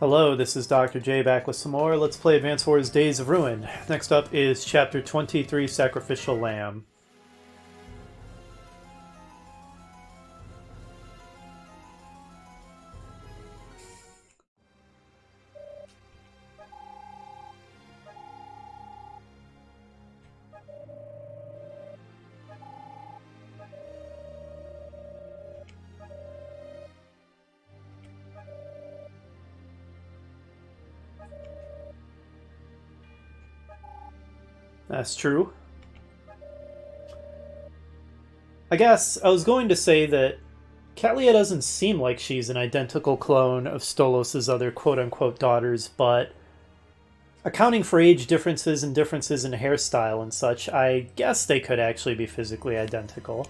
Hello, this is Dr. J back with some more. Let's play Advance Wars Days of Ruin. Next up is Chapter 23, Sacrificial Lamb. That's true. I guess I was going to say that Katlia doesn't seem like she's an identical clone of Stolos' other quote-unquote daughters, but accounting for age differences and differences in hairstyle and such, I guess they could actually be physically identical.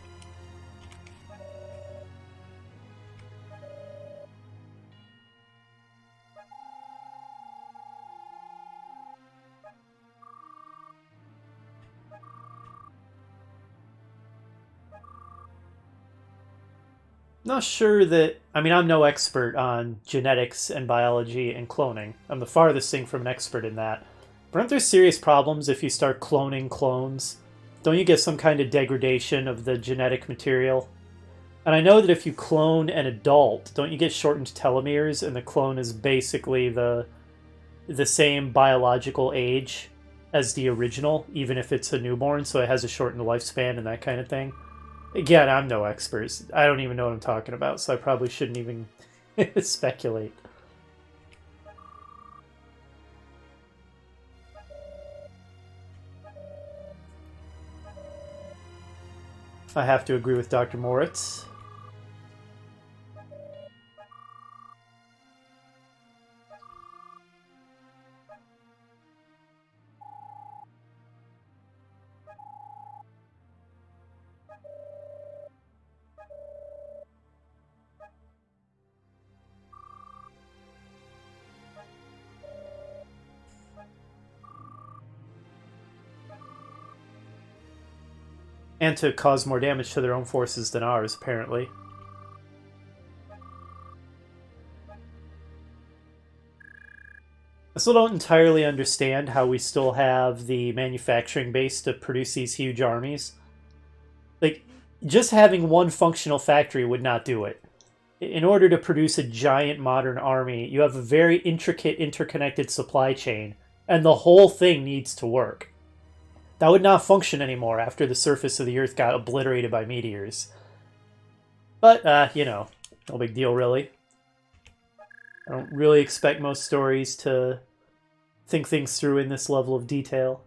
Not sure that. I mean, I'm no expert on genetics and biology and cloning. I'm the farthest thing from an expert in that. But aren't there serious problems if you start cloning clones? Don't you get some kind of degradation of the genetic material? And I know that if you clone an adult, don't you get shortened telomeres and the clone is basically the same biological age as the original, even if it's a newborn, so it has a shortened lifespan and that kind of thing? Again, I'm no expert. I don't even know what I'm talking about, so I probably shouldn't even speculate. I have to agree with Dr. Moritz. And to cause more damage to their own forces than ours, apparently. I still don't entirely understand how we still have the manufacturing base to produce these huge armies. Like, just having one functional factory would not do it. In order to produce a giant modern army, you have a very intricate, interconnected supply chain, and the whole thing needs to work. That would not function anymore after the surface of the Earth got obliterated by meteors. But, you know, no big deal, really. I don't really expect most stories to think things through in this level of detail.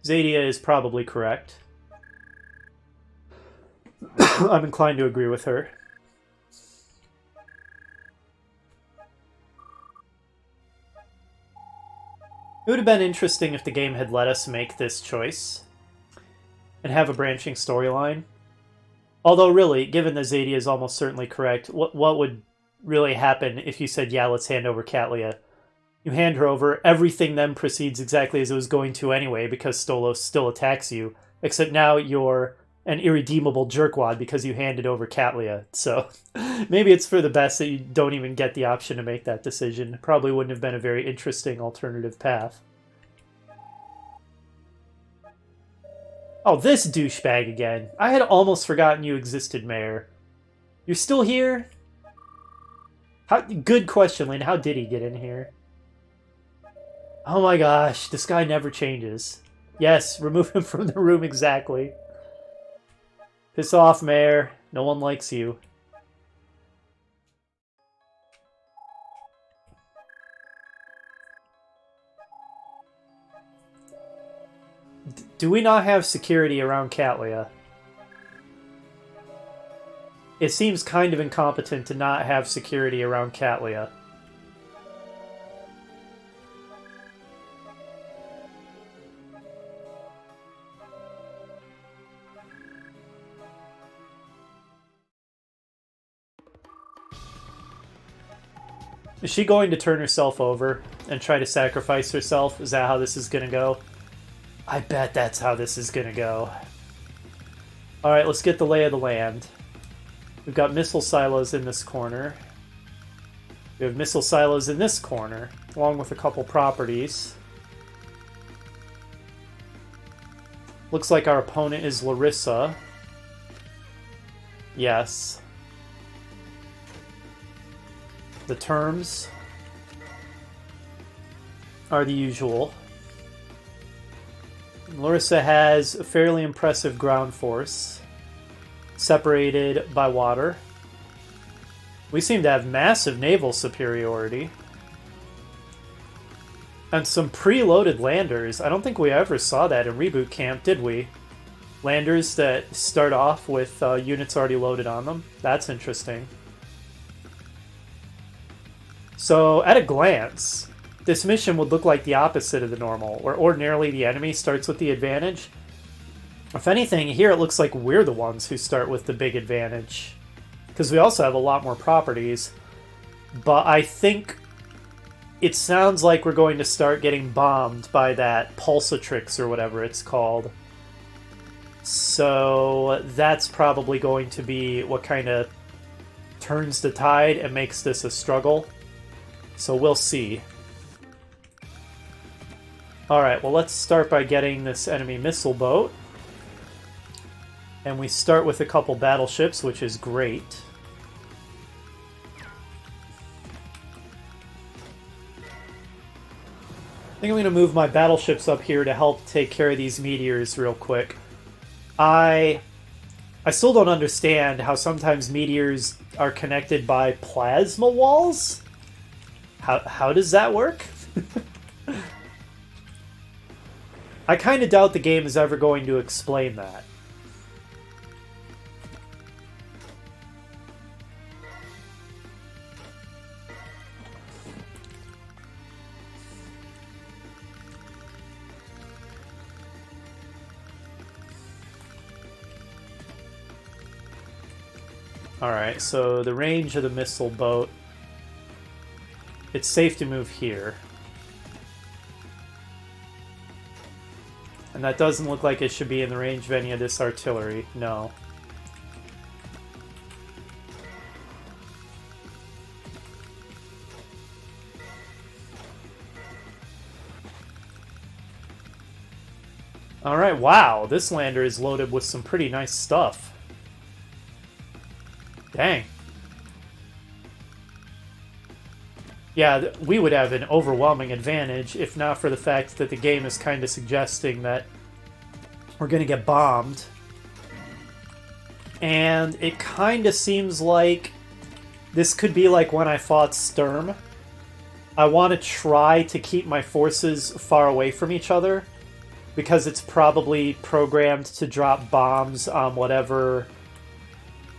Zadia is probably correct. I'm inclined to agree with her. It would have been interesting if the game had let us make this choice and have a branching storyline. Although, really, given that Zadia is almost certainly correct, what would really happen if you said, yeah, let's hand over Katlia? You hand her over, everything then proceeds exactly as it was going to anyway, because Stolos still attacks you, except now you're an irredeemable jerkwad because you handed over Katlia. So maybe it's for the best that you don't even get the option to make that decision. Probably wouldn't have been a very interesting alternative path. Oh, this douchebag again. I had almost forgotten you existed, Mayor. You're still here? Good question, Lynn. How did he get in here? Oh my gosh, this guy never changes. Yes, remove him from the room exactly. Piss off, Mayor. No one likes you. Do we not have security around Katlia? It seems kind of incompetent to not have security around Katlia. Is she going to turn herself over and try to sacrifice herself? Is that how this is going to go? I bet that's how this is going to go. Alright, let's get the lay of the land. We've got missile silos in this corner. We have missile silos in this corner, along with a couple properties. Looks like our opponent is Larissa. Yes. The terms are the usual. Larissa has a fairly impressive ground force, separated by water. We seem to have massive naval superiority. And some preloaded landers. I don't think we ever saw that in Reboot Camp, did we? Landers that start off with units already loaded on them. That's interesting. So, at a glance, this mission would look like the opposite of the normal, where ordinarily the enemy starts with the advantage. If anything, here it looks like we're the ones who start with the big advantage. Because we also have a lot more properties. But I think it sounds like we're going to start getting bombed by that Pulsatrix or whatever it's called. So that's probably going to be what kind of turns the tide and makes this a struggle. So we'll see. Alright, well let's start by getting this enemy missile boat. And we start with a couple battleships, which is great. I think I'm going to move my battleships up here to help take care of these meteors real quick. I still don't understand how sometimes meteors are connected by plasma walls. How does that work? I kind of doubt the game is ever going to explain that. Alright, so the range of the missile boat, it's safe to move here. And that doesn't look like it should be in the range of any of this artillery, no. Alright, wow, this lander is loaded with some pretty nice stuff. Dang. Yeah, we would have an overwhelming advantage if not for the fact that the game is kind of suggesting that we're going to get bombed. And it kind of seems like this could be like when I fought Sturm. I want to try to keep my forces far away from each other because it's probably programmed to drop bombs on whatever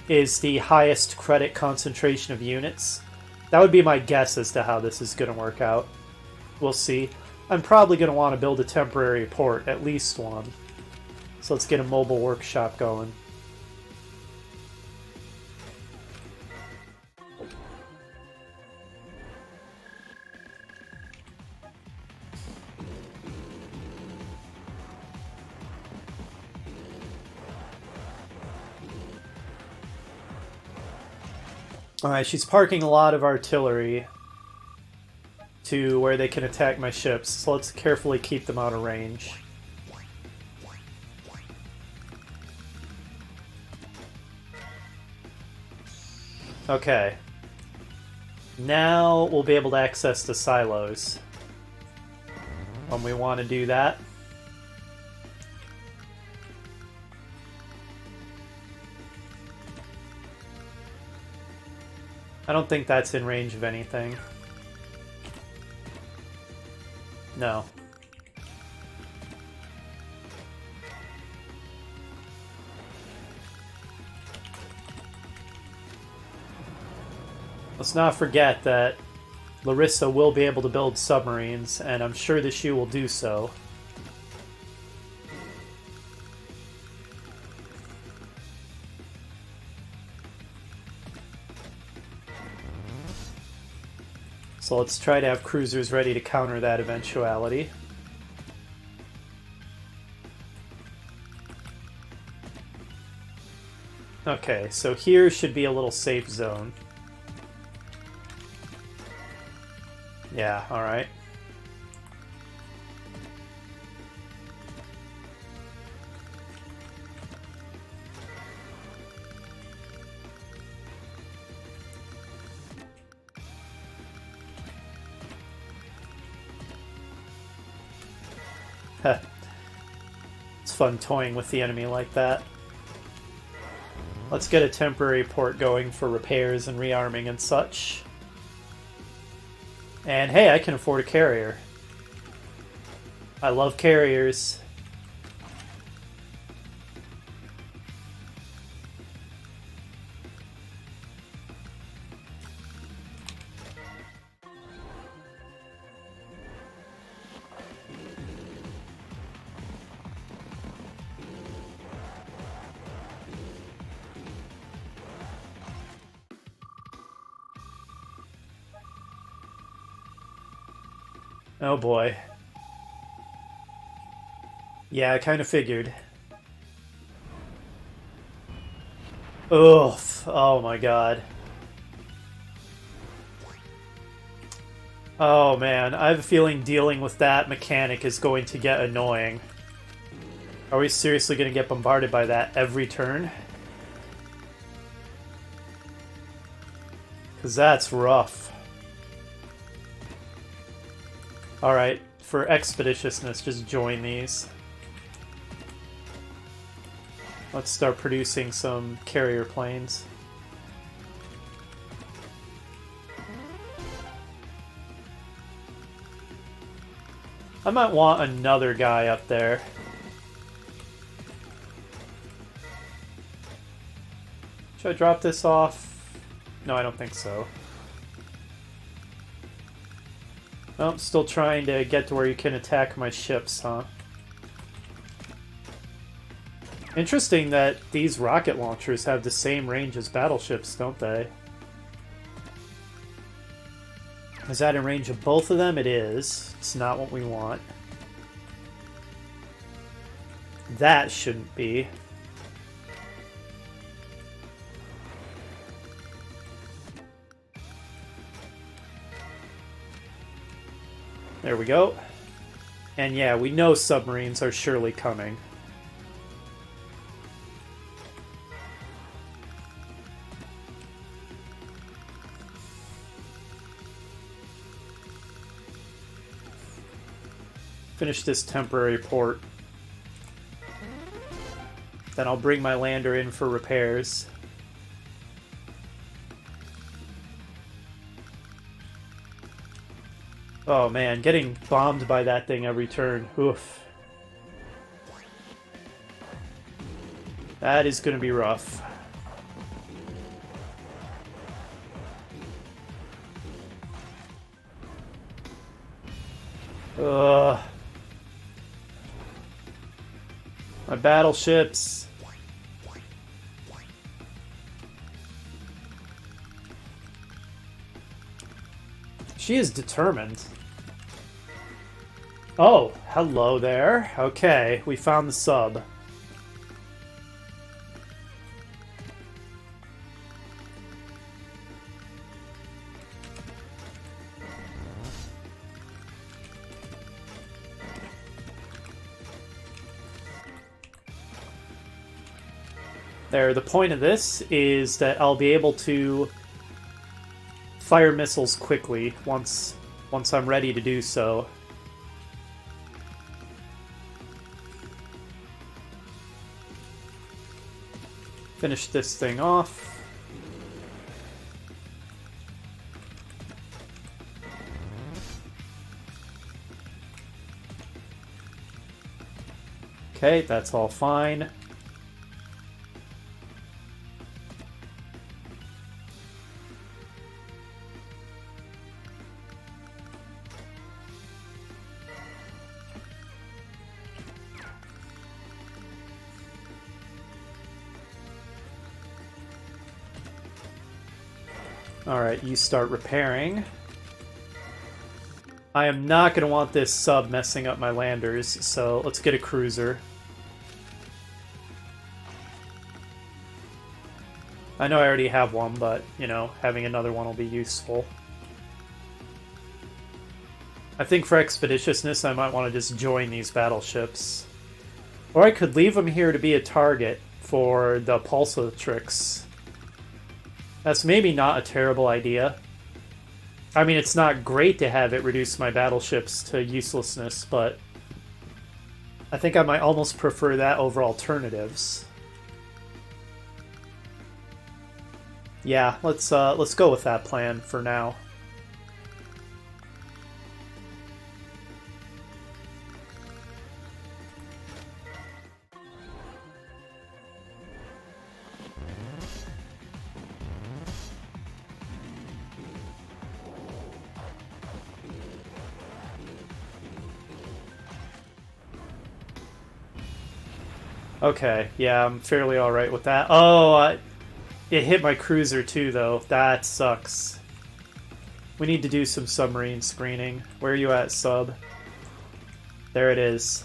is the highest credit concentration of units. That would be my guess as to how this is going to work out. We'll see. I'm probably going to want to build a temporary port, at least one. So let's get a mobile workshop going. Alright, she's parking a lot of artillery to where they can attack my ships, so let's carefully keep them out of range. Okay. Now we'll be able to access the silos when we want to do that. I don't think that's in range of anything. No. Let's not forget that Larissa will be able to build submarines, and I'm sure that she will do so. So let's try to have cruisers ready to counter that eventuality. Okay, so here should be a little safe zone. Yeah, alright. It's fun toying with the enemy like that. Let's get a temporary port going for repairs and rearming and such. And hey, I can afford a carrier. I love carriers. Oh boy. Yeah, I kind of figured. Oof. Oh my god. Oh man, I have a feeling dealing with that mechanic is going to get annoying. Are we seriously going to get bombarded by that every turn? Because that's rough. Alright, for expeditiousness, just join these. Let's start producing some carrier planes. I might want another guy up there. Should I drop this off? No, I don't think so. Oh, still trying to get to where you can attack my ships, huh? Interesting that these rocket launchers have the same range as battleships, don't they? Is that in range of both of them? It is. It's not what we want. That shouldn't be. There we go. And yeah, we know submarines are surely coming. Finish this temporary port. Then I'll bring my lander in for repairs. Oh man, getting bombed by that thing every turn. Oof. That is going to be rough. Ugh. My battleships. She is determined. Oh, hello there. Okay, we found the sub. There, the point of this is that I'll be able to fire missiles quickly once I'm ready to do so. Finish this thing off. Okay, that's all fine. Alright, you start repairing. I am not going to want this sub messing up my landers, so let's get a cruiser. I know I already have one, but, you know, having another one will be useful. I think for expeditiousness, I might want to just join these battleships. Or I could leave them here to be a target for the Pulsatrix. That's maybe not a terrible idea. I mean, it's not great to have it reduce my battleships to uselessness, but I think I might almost prefer that over alternatives. Yeah, let's go with that plan for now. Okay, yeah, I'm fairly alright with that. Oh, it hit my cruiser too, though. That sucks. We need to do some submarine screening. Where are you at, sub? There it is.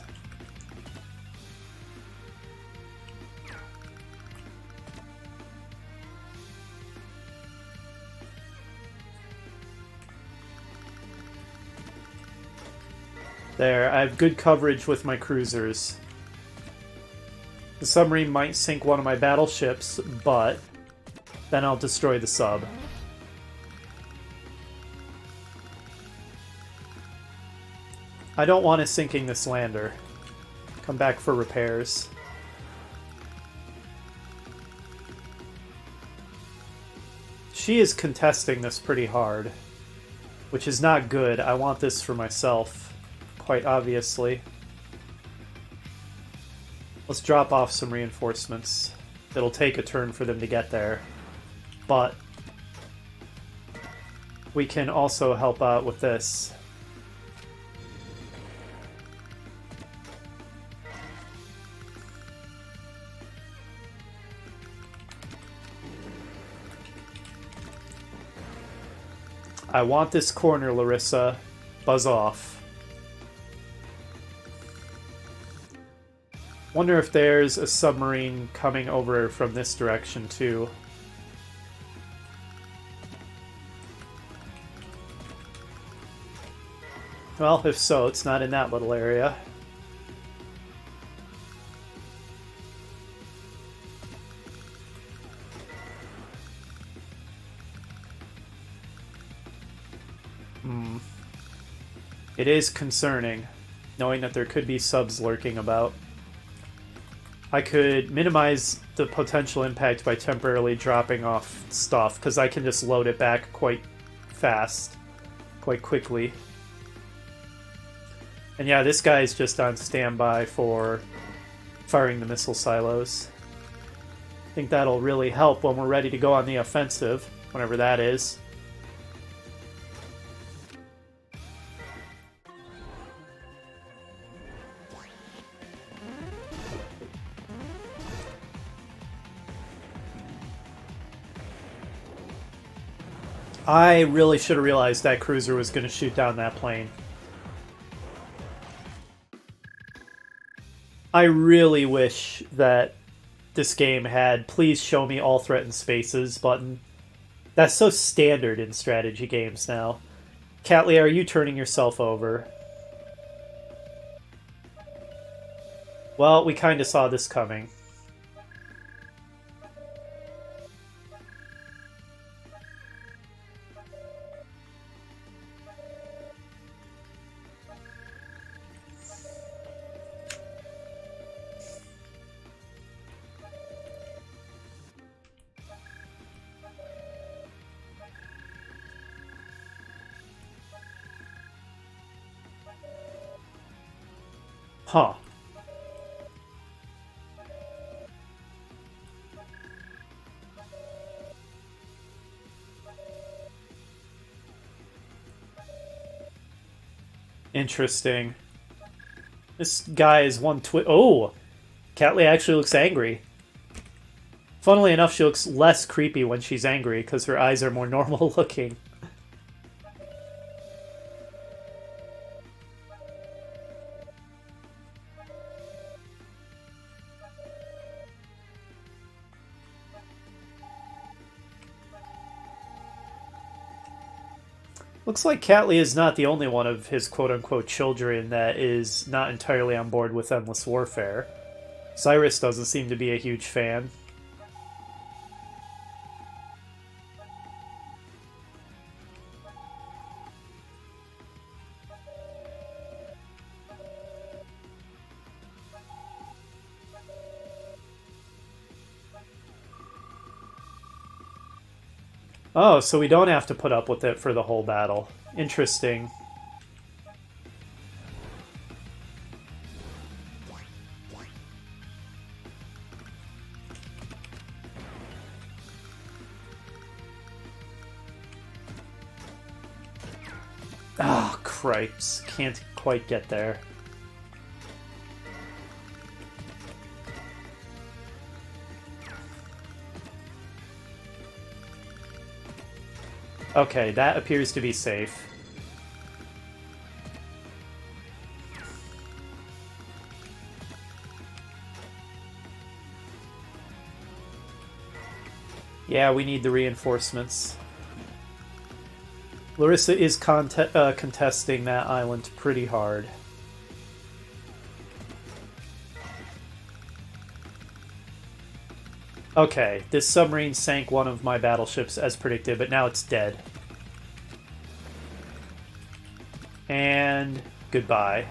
There, I have good coverage with my cruisers. The submarine might sink one of my battleships, but then I'll destroy the sub. I don't want it sinking this lander. Come back for repairs. She is contesting this pretty hard, which is not good. I want this for myself, quite obviously. Let's drop off some reinforcements. It'll take a turn for them to get there, but we can also help out with this. I want this corner, Larissa. Buzz off. Wonder if there's a submarine coming over from this direction, too. Well, if so, it's not in that little area. It is concerning, knowing that there could be subs lurking about. I could minimize the potential impact by temporarily dropping off stuff, because I can just load it back quite fast, quite quickly. And yeah, this guy's just on standby for firing the missile silos. I think that'll really help when we're ready to go on the offensive, whenever that is. I really should have realized that cruiser was going to shoot down that plane. I really wish that this game had "Please show me all threatened spaces" button. That's so standard in strategy games now. Catley, are you turning yourself over? Well, we kind of saw this coming. Huh. Interesting. This guy is one Oh! Catley actually looks angry. Funnily enough, she looks less creepy when she's angry, because her eyes are more normal looking. Looks like Catley is not the only one of his quote-unquote children that is not entirely on board with endless warfare. Cyrus doesn't seem to be a huge fan. Oh, so we don't have to put up with it for the whole battle. Interesting. Oh, cripes. Can't quite get there. Okay, that appears to be safe. Yeah, we need the reinforcements. Larissa is contesting that island pretty hard. Okay, this submarine sank one of my battleships as predicted, but now it's dead. And goodbye.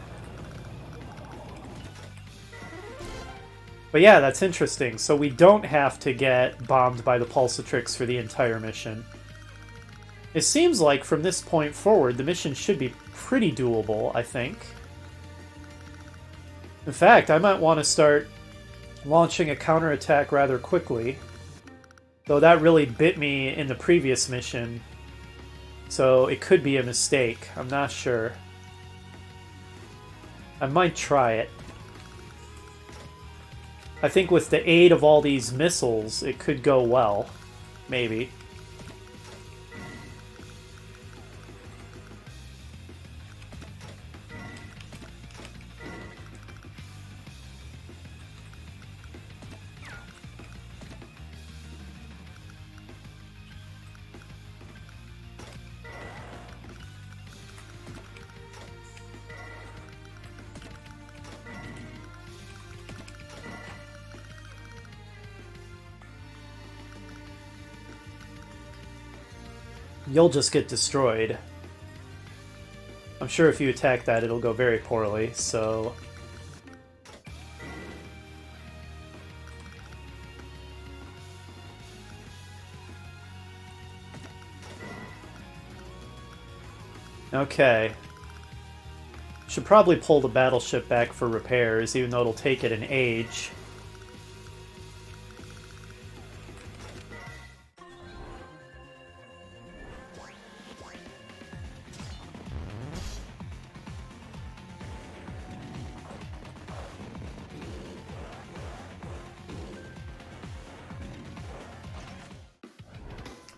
But yeah, that's interesting. So we don't have to get bombed by the Pulsatrix for the entire mission. It seems like from this point forward, the mission should be pretty doable, I think. In fact, I might want to start launching a counterattack rather quickly. Though that really bit me in the previous mission. So it could be a mistake. I'm not sure. I might try it. I think with the aid of all these missiles, it could go well. Maybe. You'll just get destroyed. I'm sure if you attack that, it'll go very poorly, so... Okay. Should probably pull the battleship back for repairs, even though it'll take it an age.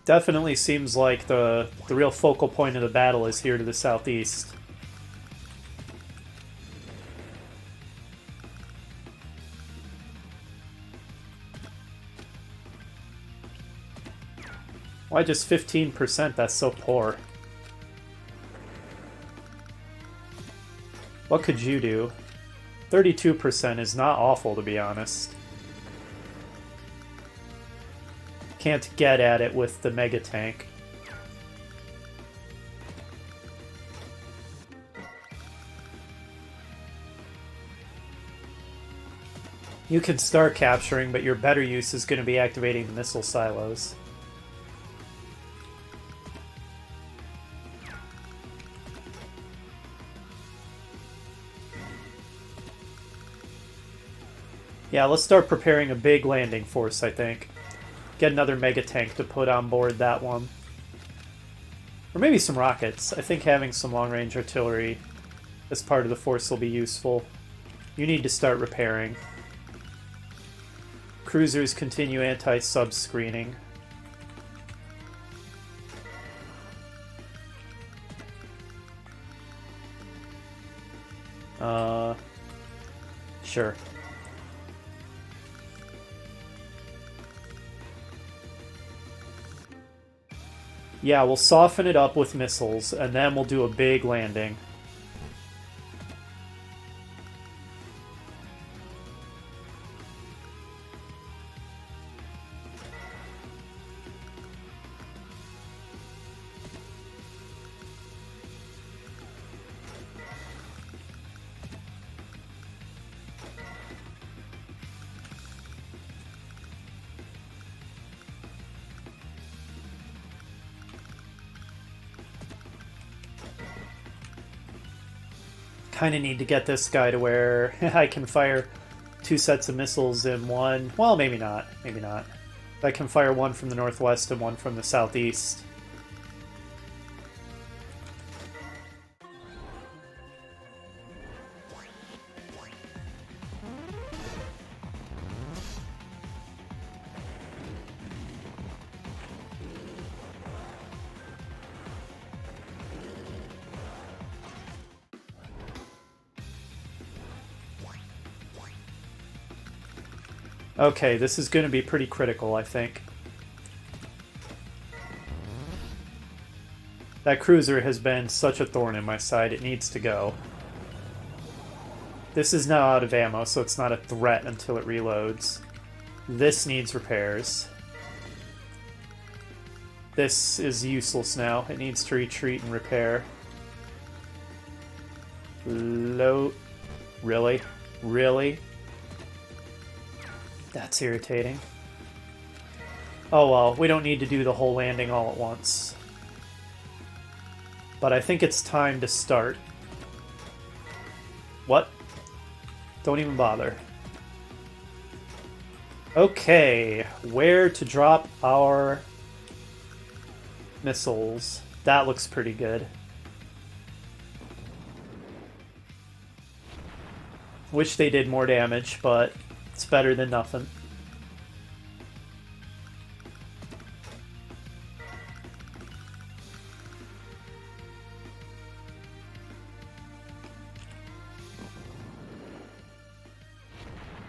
Definitely seems like the real focal point of the battle is here to the southeast. Why just 15%? That's so poor. What could you do? 32% is not awful, to be honest. Can't get at it with the mega tank. You can start capturing, but your better use is going to be activating the missile silos. Yeah, let's start preparing a big landing force, I think. Get another mega tank to put on board that one. Or maybe some rockets. I think having some long-range artillery as part of the force will be useful. You need to start repairing. Cruisers continue anti-sub screening. Sure. Yeah, we'll soften it up with missiles, and then we'll do a big landing. Kind of need to get this guy to where I can fire 2 sets of missiles in one. Well, maybe not. Maybe not. I can fire one from the northwest and one from the southeast. Okay, this is going to be pretty critical, I think. That cruiser has been such a thorn in my side, it needs to go. This is now out of ammo, so it's not a threat until it reloads. This needs repairs. This is useless now. It needs to retreat and repair. Low... Really? Really? That's irritating. Oh well, we don't need to do the whole landing all at once. But I think it's time to start. What? Don't even bother. Okay, where to drop our missiles. That looks pretty good. Wish they did more damage, but it's better than nothing.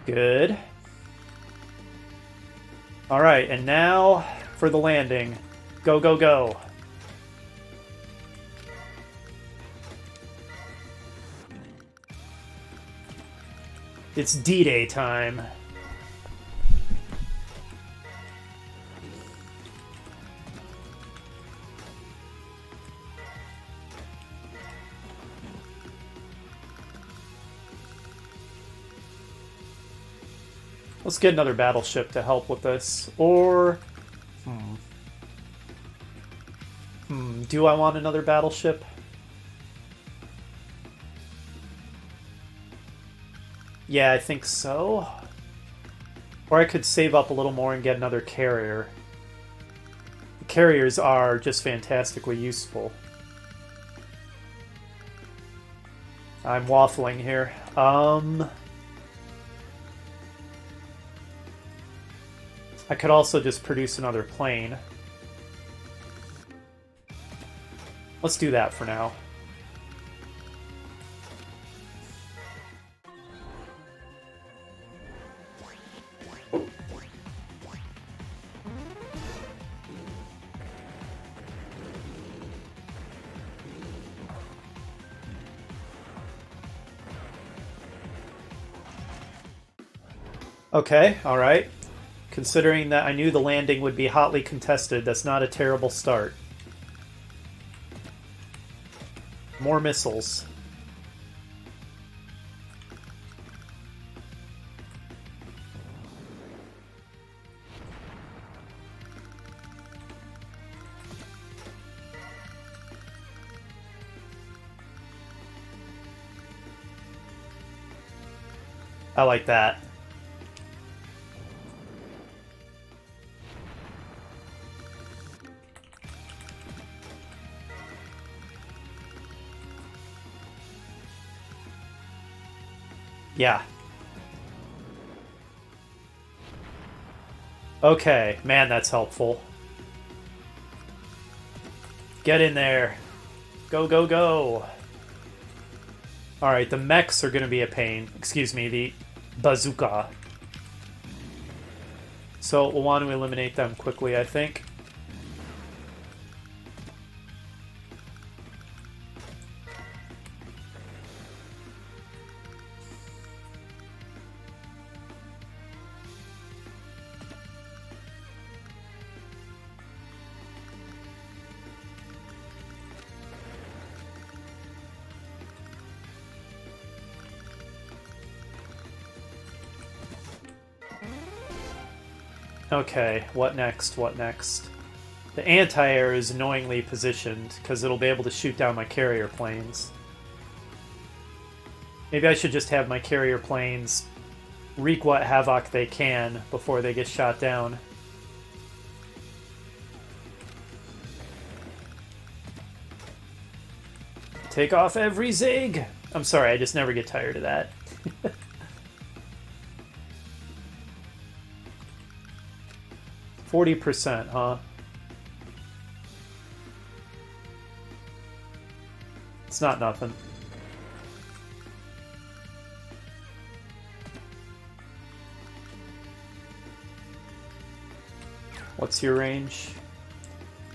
Good. Alright, and now for the landing. Go, go, go. It's D-Day time. Let's get another battleship to help with this. Or... do I want another battleship? Yeah, I think so. Or I could save up a little more and get another carrier. The carriers are just fantastically useful. I'm waffling here. I could also just produce another plane. Let's do that for now. Okay, alright. Considering that I knew the landing would be hotly contested, that's not a terrible start. More missiles. I like that. Yeah. Okay, man, that's helpful. Get in there. Go, go, go. Alright, the mechs are going to be a pain. Excuse me, the bazooka. So we'll want to eliminate them quickly, I think. Okay, what next? What next? The anti-air is annoyingly positioned, because it'll be able to shoot down my carrier planes. Maybe I should just have my carrier planes wreak what havoc they can before they get shot down. Take off every zig! I'm sorry, I just never get tired of that. 40%, huh? It's not nothing. What's your range?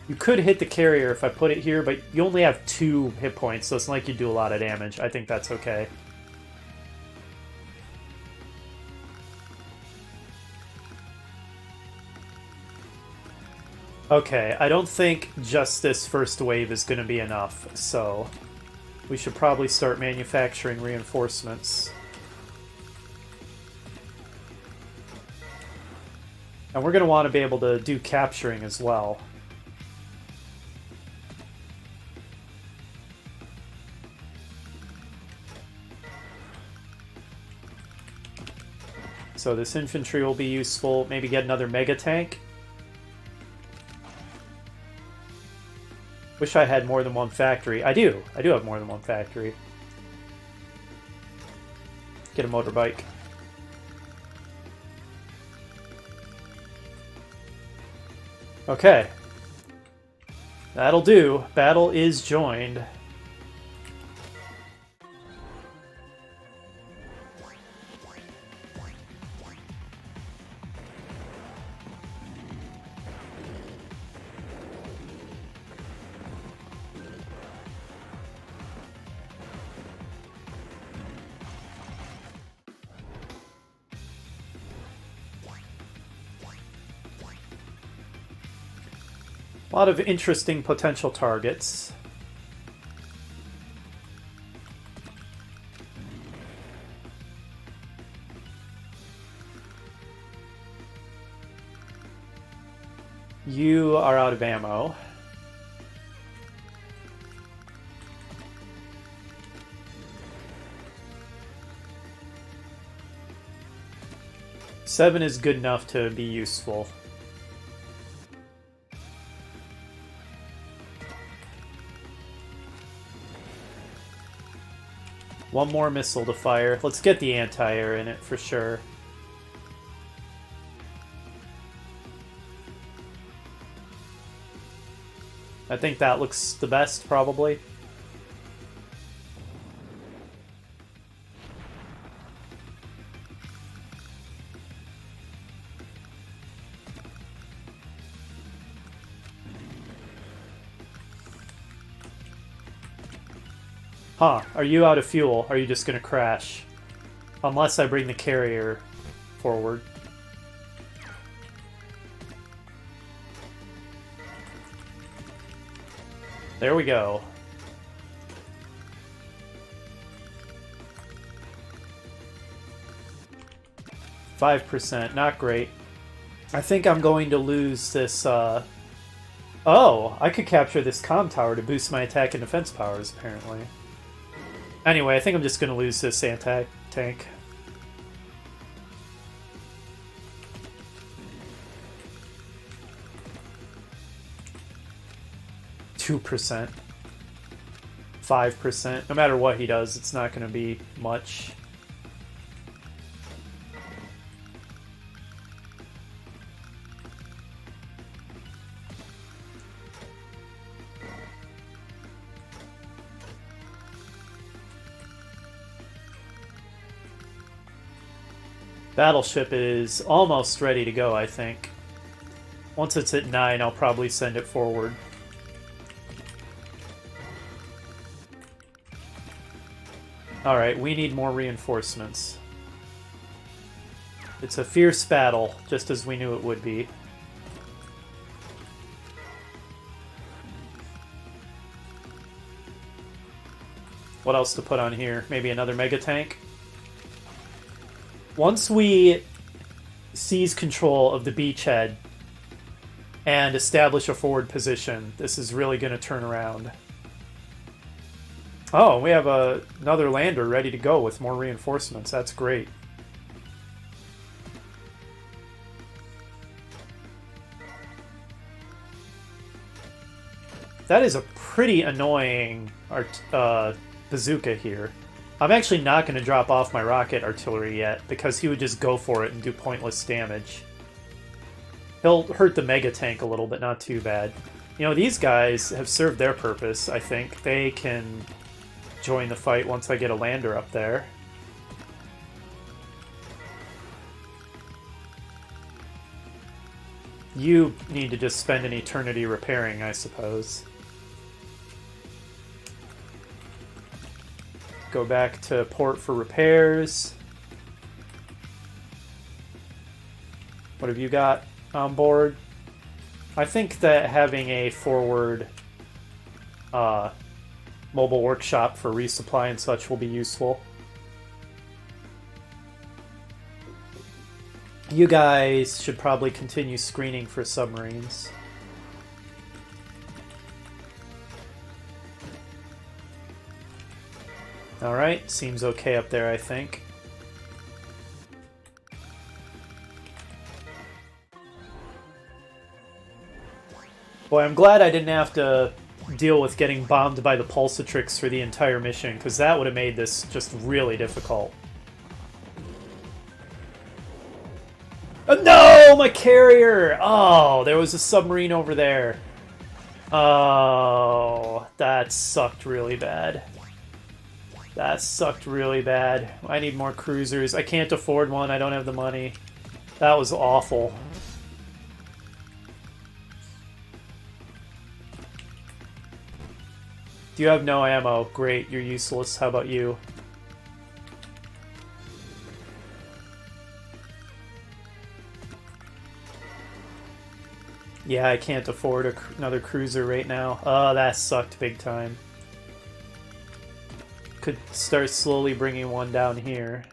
You could hit the carrier if I put it here, but you only have 2 hit points, so it's not like you do a lot of damage. I think that's okay. Okay, I don't think just this first wave is going to be enough, so we should probably start manufacturing reinforcements. And we're going to want to be able to do capturing as well. So this infantry will be useful. Maybe get another mega tank. Wish I had more than one factory. I do. I do have more than one factory. Get a motorbike. Okay. That'll do. Battle is joined. A lot of interesting potential targets. You are out of ammo. Seven is good enough to be useful. One more missile to fire. Let's get the anti-air in it for sure. I think that looks the best, probably. Huh, are you out of fuel? Are you just gonna crash? Unless I bring the carrier forward. There we go. %, not great. I think I'm going to lose this, Oh, I could capture this comm tower to boost my attack and defense powers, apparently. Anyway, I think I'm just going to lose this anti-tank. %, 5%. No matter what he does, it's not going to be much. Battleship is almost ready to go, I think. Once it's at 9, I'll probably send it forward. Alright, we need more reinforcements. It's a fierce battle, just as we knew it would be. What else to put on here? Maybe another mega tank? Once we seize control of the beachhead and establish a forward position, this is really going to turn around. Oh, we have another lander ready to go with more reinforcements. That's great. That is a pretty annoying bazooka here. I'm actually not going to drop off my rocket artillery yet, because he would just go for it and do pointless damage. He'll hurt the mega tank a little, but not too bad. You know, these guys have served their purpose, I think. They can join the fight once I get a lander up there. You need to just spend an eternity repairing, I suppose. Go back to port for repairs. What have you got on board? I think that having a forward mobile workshop for resupply and such will be useful. You guys should probably continue screening for submarines. Alright, seems okay up there, I think. Boy, I'm glad I didn't have to deal with getting bombed by the Pulsatrix for the entire mission, because that would have made this just really difficult. Oh, no! My carrier! Oh, there was a submarine over there. Oh, that sucked really bad. That sucked really bad. I need more cruisers. I can't afford one. I don't have the money. That was awful. Do you have no ammo? Great, you're useless. How about you? Yeah, I can't afford another cruiser right now. Oh, that sucked big time. Could start slowly bringing one down here.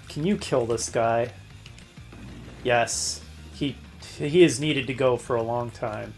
Can you kill this guy? Yes. He is needed to go for a long time.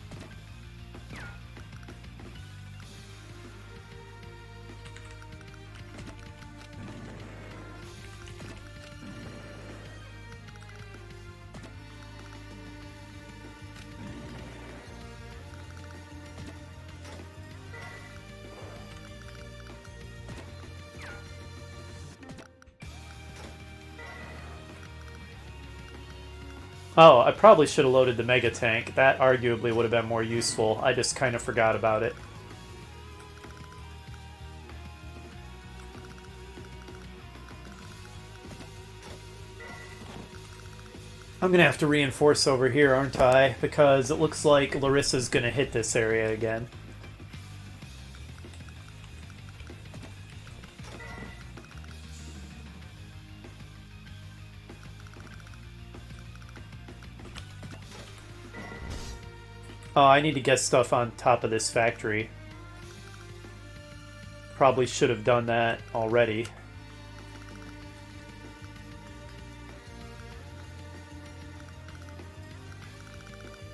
Oh, I probably should have loaded the Mega Tank. That arguably would have been more useful. I just kind of forgot about it. I'm gonna have to reinforce over here, aren't I? Because it looks like Larissa's gonna hit this area again. Oh, I need to get stuff on top of this factory. Probably should have done that already.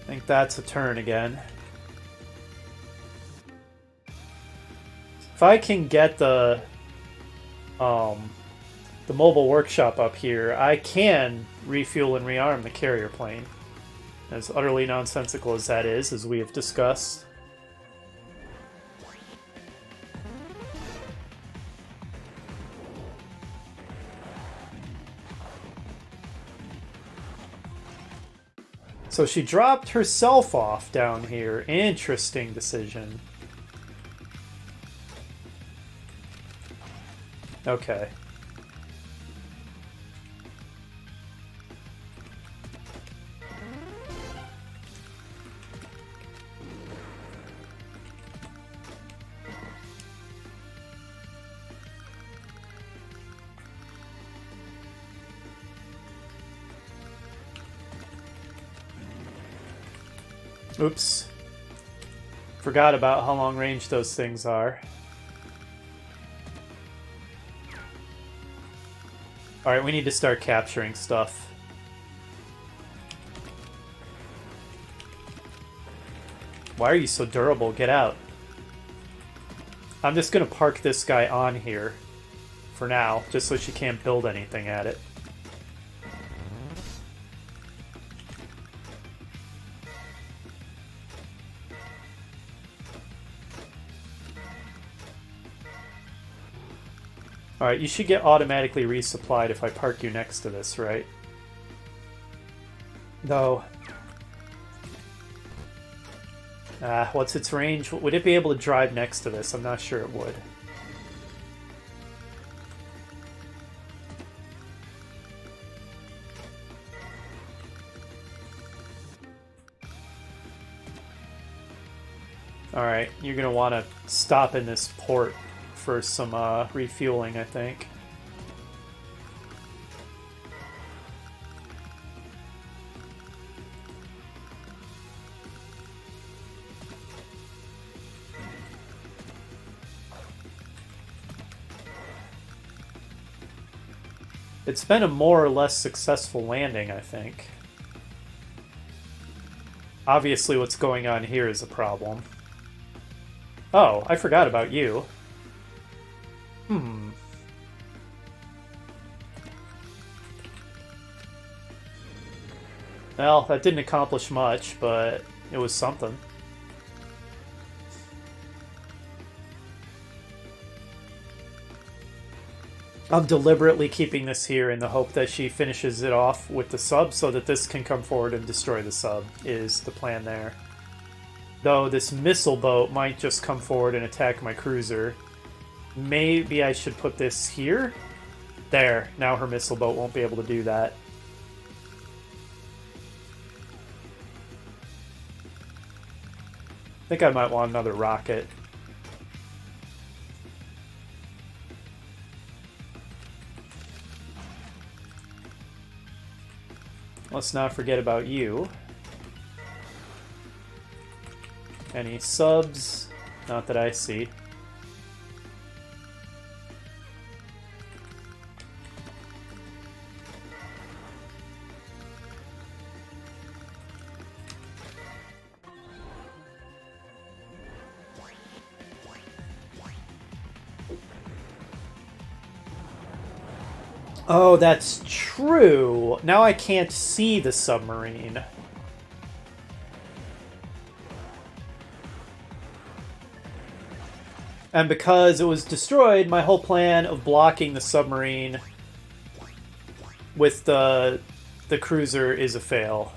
I think that's a turn again. If I can get the mobile workshop up here, I can refuel and rearm the carrier plane. As utterly nonsensical as that is, as we have discussed. So she dropped herself off down here. Interesting decision. Okay. Oops. Forgot about how long range those things are. Alright, we need to start capturing stuff. Why are you so durable? Get out. I'm just gonna park this guy on here for now, just so she can't build anything at it. Alright, you should get automatically resupplied if I park you next to this, right? Though... what's its range? Would it be able to drive next to this? I'm not sure it would. Alright, you're going to want to stop in this port for some refueling, I think. It's been a more or less successful landing, I think. Obviously what's going on here is a problem. Oh, I forgot about you. Well, that didn't accomplish much, but it was something. I'm deliberately keeping this here in the hope that she finishes it off with the sub so that this can come forward and destroy the sub, is the plan there. Though this missile boat might just come forward and attack my cruiser. Maybe I should put this here? There, now her missile boat won't be able to do that. I think I might want another rocket. Let's not forget about you. Any subs? Not that I see. Oh, that's true. Now I can't see the submarine. And because it was destroyed, my whole plan of blocking the submarine with the cruiser is a fail.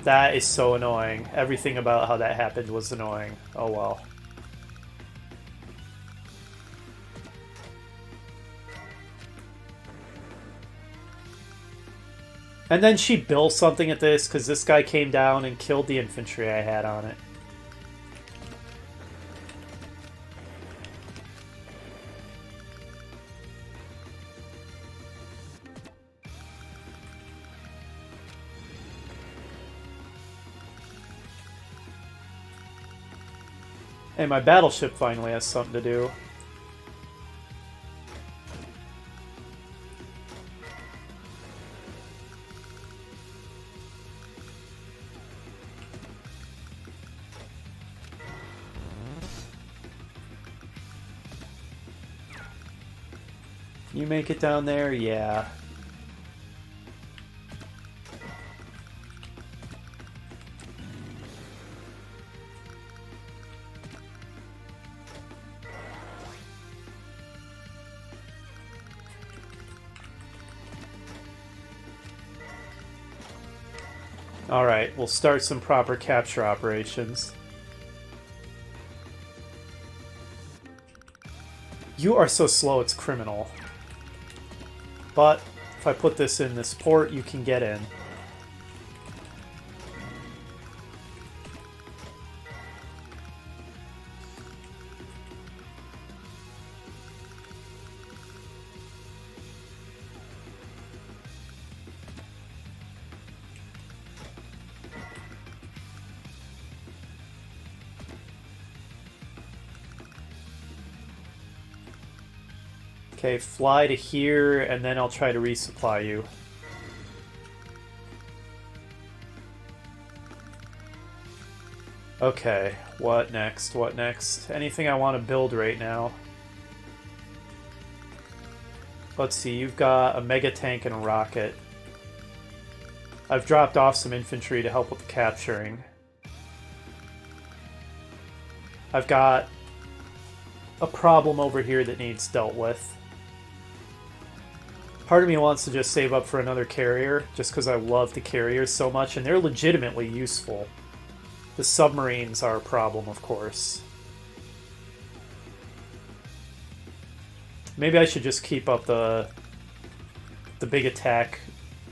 That is so annoying. Everything about how that happened was annoying. Oh well. And then she built something at this because this guy came down and killed the infantry I had on it. Hey, my battleship finally has something to do. You make it down there? Yeah. Alright, we'll start some proper capture operations. You are so slow, it's criminal. But if I put this in this port, you can get in. Okay, fly to here, and then I'll try to resupply you. Okay, what next? What next? Anything I want to build right now? Let's see, you've got a mega tank and a rocket. I've dropped off some infantry to help with the capturing. I've got a problem over here that needs dealt with. Part of me wants to just save up for another carrier, just because I love the carriers so much, and they're legitimately useful. The submarines are a problem, of course. Maybe I should just keep up the big attack,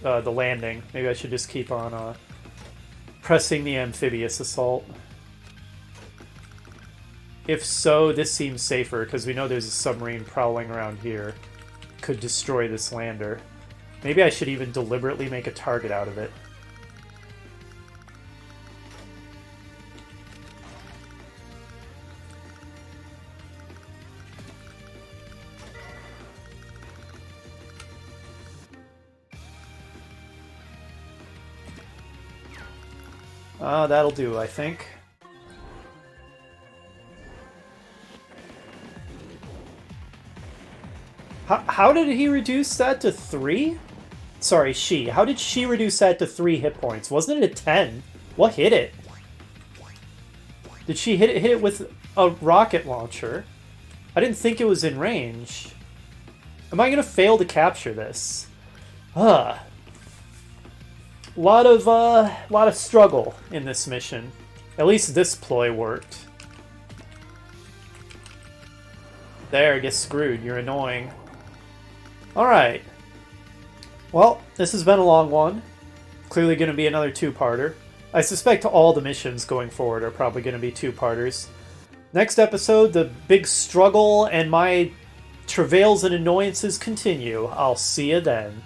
the landing. Maybe I should just keep on pressing the amphibious assault. If so, this seems safer, because we know there's a submarine prowling around here. Could destroy this lander. Maybe I should even deliberately make a target out of it. That'll do, I think. How did he reduce that to 3? Sorry, she. How did she reduce that to 3 hit points? Wasn't it a 10? What hit it? Did she hit it with a rocket launcher? I didn't think it was in range. Am I gonna fail to capture this? Ugh. Lot of struggle in this mission. At least this ploy worked. There, get screwed. You're annoying. Alright. Well, this has been a long one. Clearly going to be another two-parter. I suspect all the missions going forward are probably going to be two-parters. Next episode, the big struggle and my travails and annoyances continue. I'll see you then.